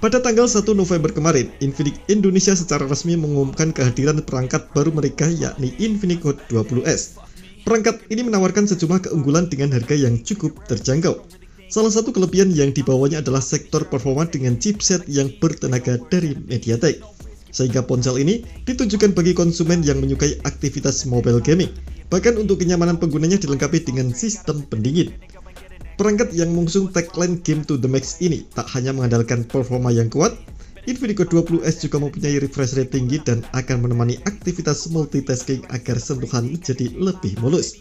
Pada tanggal 1 November kemarin, Infinix Indonesia secara resmi mengumumkan kehadiran perangkat baru mereka yakni Infinix Hot 20S. Perangkat ini menawarkan sejumlah keunggulan dengan harga yang cukup terjangkau. Salah satu kelebihan yang dibawanya adalah sektor performa dengan chipset yang bertenaga dari MediaTek. Sehingga ponsel ini ditujukan bagi konsumen yang menyukai aktivitas mobile gaming. Bahkan untuk kenyamanan penggunanya dilengkapi dengan sistem pendingin. Perangkat yang mengusung tagline Game to the Max ini tak hanya mengandalkan performa yang kuat, Infinix Hot 20S juga mempunyai refresh rate tinggi dan akan menemani aktivitas multitasking agar sentuhan menjadi lebih mulus.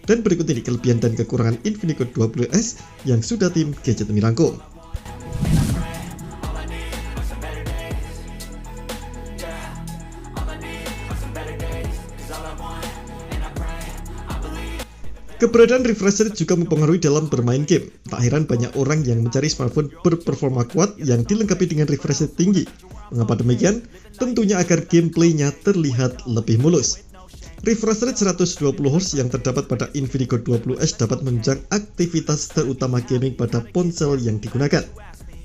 Dan berikut ini kelebihan dan kekurangan Infinix Hot 20S yang sudah tim Gadget Me rangkum. Keberadaan refresh rate juga mempengaruhi dalam bermain game. Tak heran banyak orang yang mencari smartphone berperforma kuat yang dilengkapi dengan refresh rate tinggi. Mengapa demikian? Tentunya agar gameplaynya terlihat lebih mulus. Refresh rate 120Hz yang terdapat pada Infinix Hot 20S dapat menunjang aktivitas terutama gaming pada ponsel yang digunakan.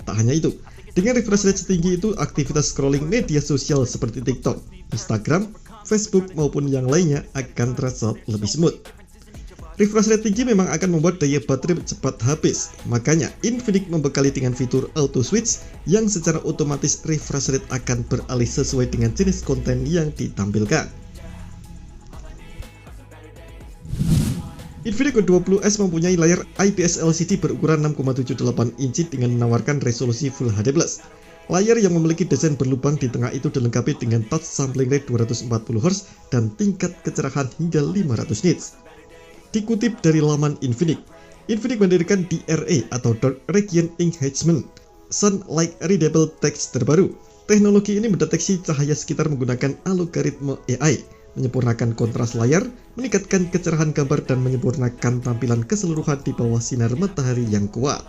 Tak hanya itu, dengan refresh rate setinggi itu, aktivitas scrolling media sosial seperti TikTok, Instagram, Facebook maupun yang lainnya akan terasa lebih smooth. Refresh rate tinggi memang akan membuat daya baterai cepat habis. Makanya Infinix membekali dengan fitur Auto Switch yang secara otomatis refresh rate akan beralih sesuai dengan jenis konten yang ditampilkan. Infinix Hot 20S mempunyai layar IPS LCD berukuran 6,78 inci dengan menawarkan resolusi Full HD+. Layar yang memiliki desain berlubang di tengah itu dilengkapi dengan touch sampling rate 240Hz dan tingkat kecerahan hingga 500 nits. Dikutip dari laman Infinix, Infinix mendirikan DRE atau Dark Region Enhancement, Sunlight Readable Text terbaru. Teknologi ini mendeteksi cahaya sekitar menggunakan algoritma AI, menyempurnakan kontras layar, meningkatkan kecerahan gambar dan menyempurnakan tampilan keseluruhan di bawah sinar matahari yang kuat.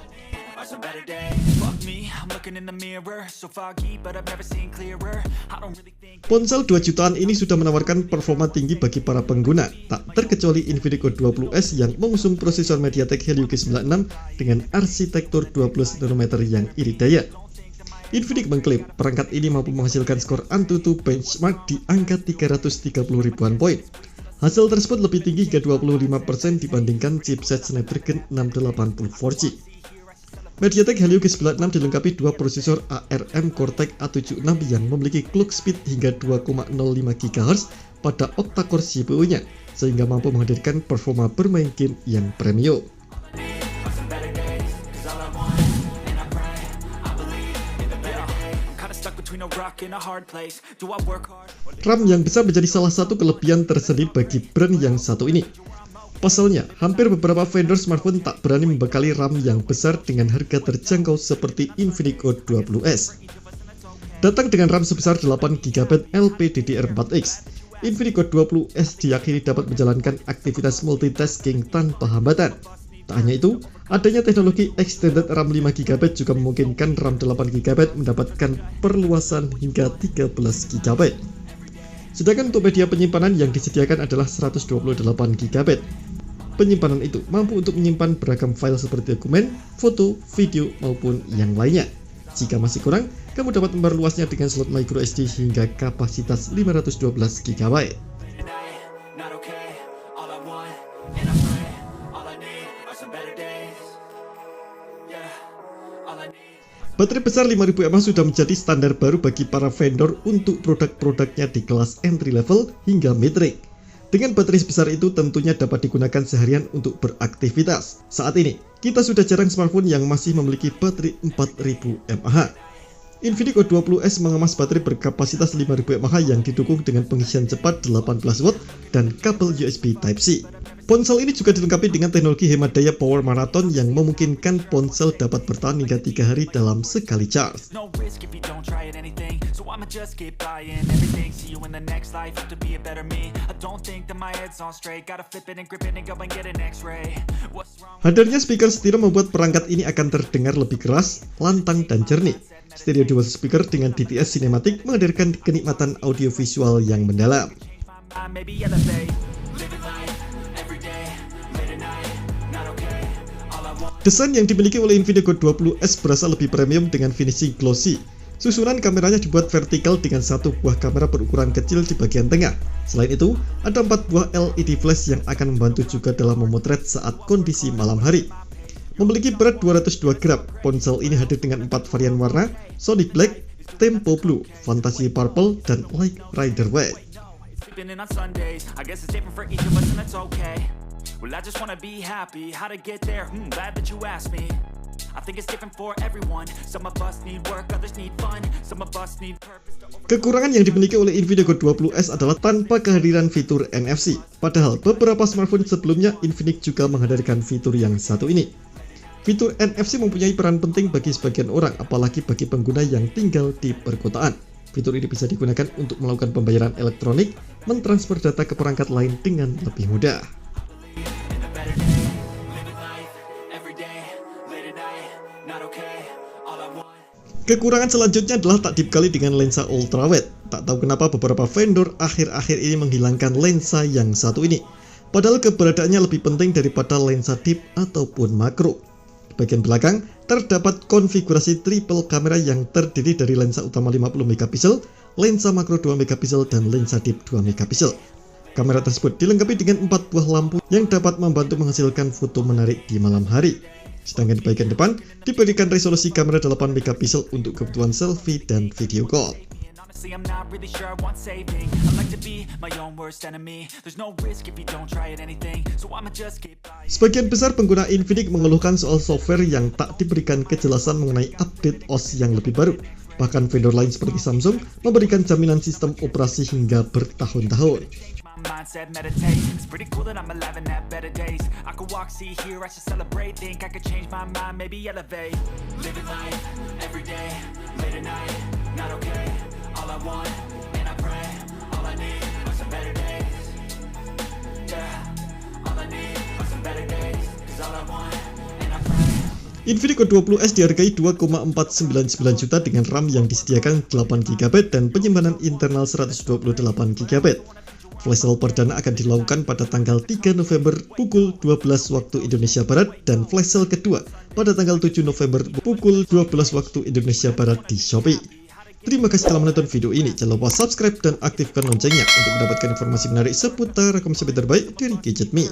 Ponsel 2 jutaan ini sudah menawarkan performa tinggi bagi para pengguna, tak terkecuali Infinix Hot 20S yang mengusung prosesor MediaTek Helio G96 dengan arsitektur 12 nm yang irit daya. Infinix mengklaim perangkat ini mampu menghasilkan skor AnTuTu benchmark di angka 330 ribuan poin. Hasil tersebut lebih tinggi hingga 25% dibandingkan chipset Snapdragon 680 4G. MediaTek Helio G96 dilengkapi dua prosesor ARM Cortex A76 yang memiliki clock speed hingga 2,05 GHz pada octa-core CPU-nya, sehingga mampu menghadirkan performa bermain game yang premium. RAM yang besar menjadi salah satu kelebihan tersendiri bagi brand yang satu ini. Pasalnya, hampir beberapa vendor smartphone tak berani membekali RAM yang besar dengan harga terjangkau seperti Infinix Hot 20S. Datang dengan RAM sebesar 8GB LPDDR4X, Infinix Hot 20S diyakini dapat menjalankan aktivitas multitasking tanpa hambatan. Tak hanya itu, adanya teknologi extended RAM 5GB juga memungkinkan RAM 8GB mendapatkan perluasan hingga 13GB. Sedangkan untuk media penyimpanan yang disediakan adalah 128GB. Penyimpanan itu mampu untuk menyimpan beragam file seperti dokumen, foto, video, maupun yang lainnya. Jika masih kurang, kamu dapat memperluasnya dengan slot microSD hingga kapasitas 512GB. Baterai besar 5000 mAh sudah menjadi standar baru bagi para vendor untuk produk-produknya di kelas entry level hingga mid-range. Dengan baterai sebesar itu tentunya dapat digunakan seharian untuk beraktivitas. Saat ini, kita sudah jarang smartphone yang masih memiliki baterai 4000 mAh. Infinix Hot 20S mengemas baterai berkapasitas 5000 mAh yang didukung dengan pengisian cepat 18W dan kabel USB Type-C. Ponsel ini juga dilengkapi dengan teknologi hemat daya Power Marathon yang memungkinkan ponsel dapat bertahan hingga 3 hari dalam sekali charge. Hadirnya speaker stereo membuat perangkat ini akan terdengar lebih keras, lantang, dan jernih. Stereo dual speaker dengan DTS Cinematic menghadirkan kenikmatan audiovisual yang mendalam. Desain yang dimiliki oleh Infinix Go 20S berasa lebih premium dengan finishing glossy. Susunan kameranya dibuat vertikal dengan satu buah kamera berukuran kecil di bagian tengah. Selain itu, ada 4 buah LED flash yang akan membantu juga dalam memotret saat kondisi malam hari. Memiliki berat 202 gram, ponsel ini hadir dengan 4 varian warna, Sonic Black, Tempo Blue, Fantasy Purple, dan Light Rider White. Well, I just wanna be happy, how to get there, glad that you asked me. I think it's different for everyone, some of us need work, others need fun, some of us need purpose. Kekurangan yang dimiliki oleh Infinix Go 20S adalah tanpa kehadiran fitur NFC. Padahal beberapa smartphone sebelumnya Infinix juga menghadirkan fitur yang satu ini. Fitur NFC mempunyai peran penting bagi sebagian orang, apalagi bagi pengguna yang tinggal di perkotaan. Fitur ini bisa digunakan untuk melakukan pembayaran elektronik, mentransfer data ke perangkat lain dengan lebih mudah. Kekurangan selanjutnya adalah tak dibekali dengan lensa ultrawide. Tak tahu kenapa beberapa vendor akhir-akhir ini menghilangkan lensa yang satu ini. Padahal keberadaannya lebih penting daripada lensa deep ataupun makro. Di bagian belakang terdapat konfigurasi triple kamera yang terdiri dari lensa utama 50 megapiksel, lensa makro 2 megapiksel, dan lensa deep 2 megapiksel. Kamera tersebut dilengkapi dengan 4 buah lampu yang dapat membantu menghasilkan foto menarik di malam hari. Sedangkan di bagian depan diberikan resolusi kamera 8 megapiksel untuk kebutuhan selfie dan video call. Sebagian besar pengguna Infinix mengeluhkan soal software yang tak diberikan kejelasan mengenai update OS yang lebih baru. Bahkan vendor lain seperti Samsung memberikan jaminan sistem operasi hingga bertahun-tahun. Mindset meditate. It's pretty cool that I'm alive and have better days. I could walk, see, hear, I should celebrate. Think I could change my mind, maybe elevate. Living life every day, late at night, not okay. All I want, and I pray, all I need are some better days. Yeah, all I need are some better days. Cause all I want, and I pray. Infinix Go 20S dihargai 2,499 juta dengan RAM yang disediakan 8GB dan penyimpanan internal 128GB. Flash sale perdana akan dilakukan pada tanggal 3 November pukul 12 waktu Indonesia Barat dan flash sale kedua pada tanggal 7 November pukul 12 waktu Indonesia Barat di Shopee. Terima kasih telah menonton video ini. Jangan lupa subscribe dan aktifkan loncengnya untuk mendapatkan informasi menarik seputar rekomendasi terbaik dari Gadget Me.